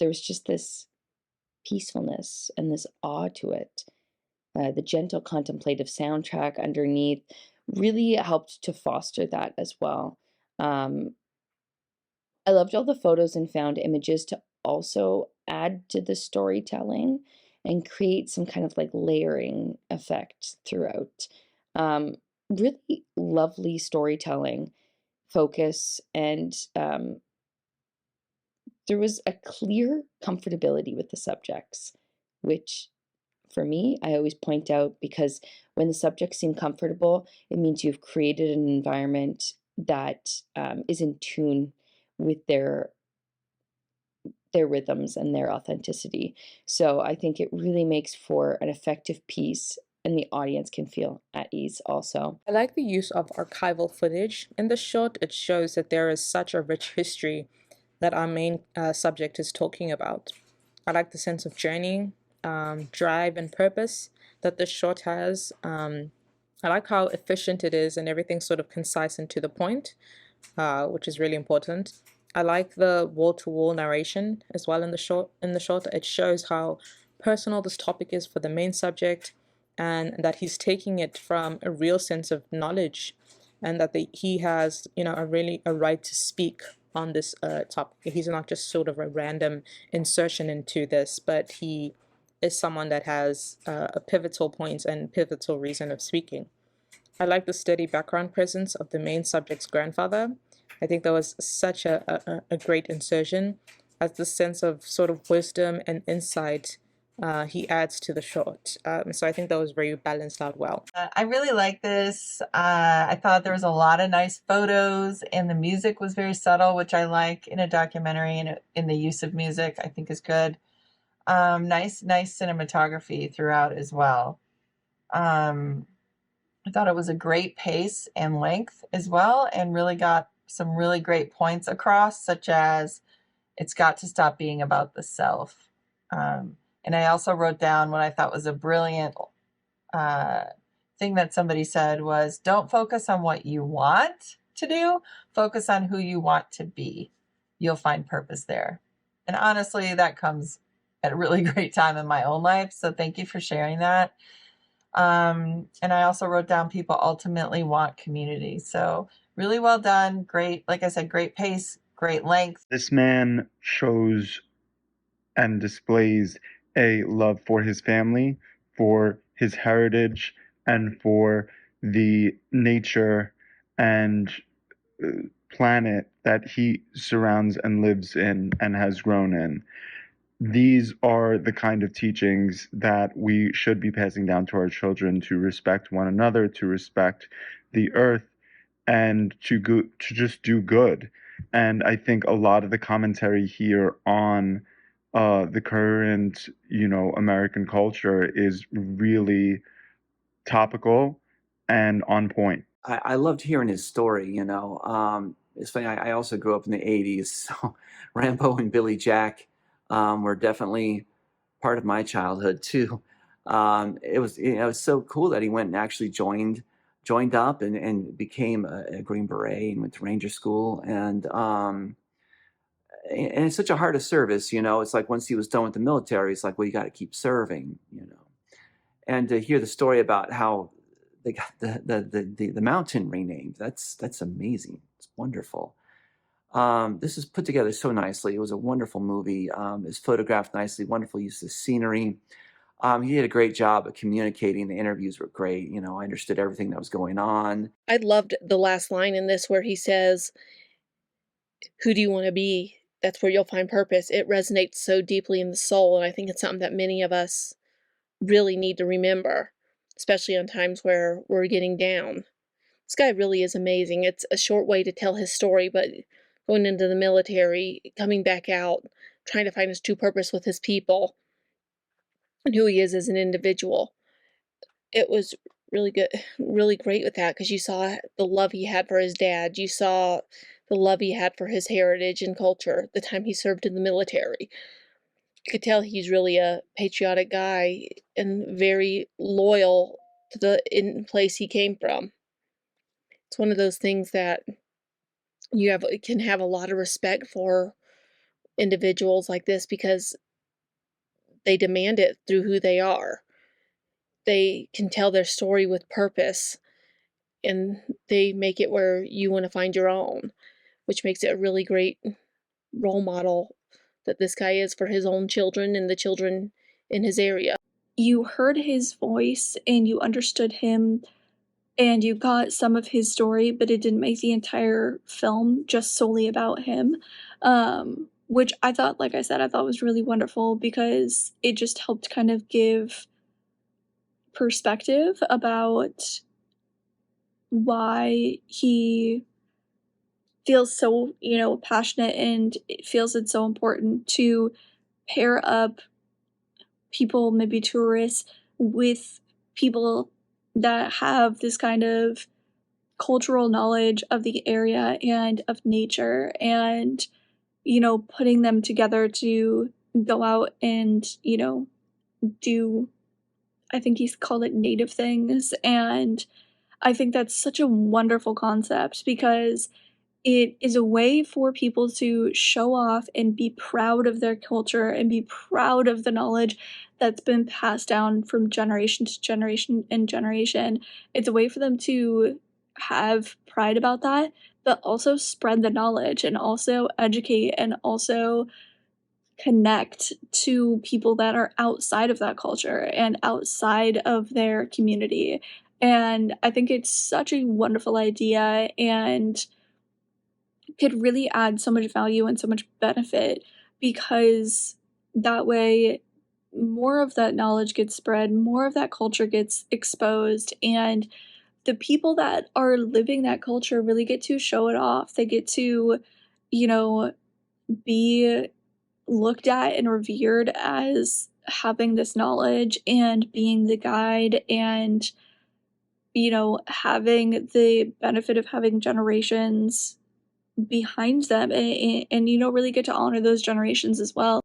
there was just this peacefulness and this awe to it. The gentle contemplative soundtrack underneath really helped to foster that as well. Um, I loved all the photos and found images to also add to the storytelling and create some kind of like layering effect throughout. Um, really lovely storytelling focus, and there was a clear comfortability with the subjects, which for me, I always point out, because when the subjects seem comfortable, it means you've created an environment that is in tune with their rhythms and their authenticity. So I think it really makes for an effective piece, and the audience can feel at ease also. I like the use of archival footage in the short. It shows that there is such a rich history that our main subject is talking about. I like the sense of journey, drive, and purpose that this short has. I like how efficient it is and everything's sort of concise and to the point, which is really important. I like the wall-to-wall narration as well in the short. It shows how personal this topic is for the main subject, and that he's taking it from a real sense of knowledge, and that he has, a right to speak on this topic. He's not just sort of a random insertion into this, but he is someone that has a pivotal point and pivotal reason of speaking. I like the steady background presence of the main subject's grandfather. I think that was such a great insertion, as the sense of sort of wisdom and insight he adds to the short. So I think that was very balanced out well. I really like this. I thought there was a lot of nice photos, and the music was very subtle, which I like in a documentary, and in the use of music, I think is good. Nice cinematography throughout as well. I thought it was a great pace and length as well, and really got some really great points across, such as it's got to stop being about the self. And I also wrote down what I thought was a brilliant thing that somebody said was, don't focus on what you want to do, focus on who you want to be. You'll find purpose there. And honestly, that comes at a really great time in my own life. So thank you for sharing that. And I also wrote down, people ultimately want community. So really well done. Great. Like I said, great pace, great length. This man shows and displays a love for his family, for his heritage, and for the nature and planet that he surrounds and lives in and has grown in. These are the kind of teachings that we should be passing down to our children, to respect one another, to respect the earth, and to just do good. And I think a lot of the commentary here on the current, American culture is really topical and on point. I loved hearing his story, It's funny, I also grew up in the 80s, so Rambo and Billy Jack were definitely part of my childhood too. It was so cool that he went and actually joined up and became a Green Beret and went to Ranger School. And it's such a heart of service, It's like once he was done with the military, it's like, well, you got to keep serving, And to hear the story about how they got the mountain renamed, that's amazing. It's wonderful. This is put together so nicely. It was a wonderful movie. It's photographed nicely, wonderful use of scenery. He did a great job of communicating. The interviews were great. I understood everything that was going on. I loved the last line in this where he says, "Who do you want to be? That's where you'll find purpose." It resonates so deeply in the soul, and I think it's something that many of us really need to remember, especially on times where we're getting down. This guy really is amazing. It's a short way to tell his story, but going into the military, coming back out, trying to find his true purpose with his people, and who he is as an individual. It was really good, really great with that, because you saw the love he had for his dad. You saw the love he had for his heritage and culture the time he served in the military. You could tell he's really a patriotic guy and very loyal to the place he came from. It's one of those things that you can have a lot of respect for individuals like this because they demand it through who they are. They can tell their story with purpose, and they make it where you wanna find your own, which makes it a really great role model that this guy is for his own children and the children in his area. You heard his voice and you understood him and you got some of his story, but it didn't make the entire film just solely about him. Which I thought, like I said, I thought was really wonderful because it just helped kind of give perspective about why he feels so, passionate and it feels it's so important to pair up people, maybe tourists, with people that have this kind of cultural knowledge of the area and of nature and, putting them together to go out and, do, I think he's called it native things. And I think that's such a wonderful concept because it is a way for people to show off and be proud of their culture and be proud of the knowledge that's been passed down from generation to generation and generation. It's a way for them to have pride about that, but also spread the knowledge and also educate and also connect to people that are outside of that culture and outside of their community. And I think it's such a wonderful idea and could really add so much value and so much benefit because that way more of that knowledge gets spread, more of that culture gets exposed, and the people that are living that culture really get to show it off. They get to, you know, be looked at and revered as having this knowledge and being the guide and, having the benefit of having generations behind them and really get to honor those generations as well.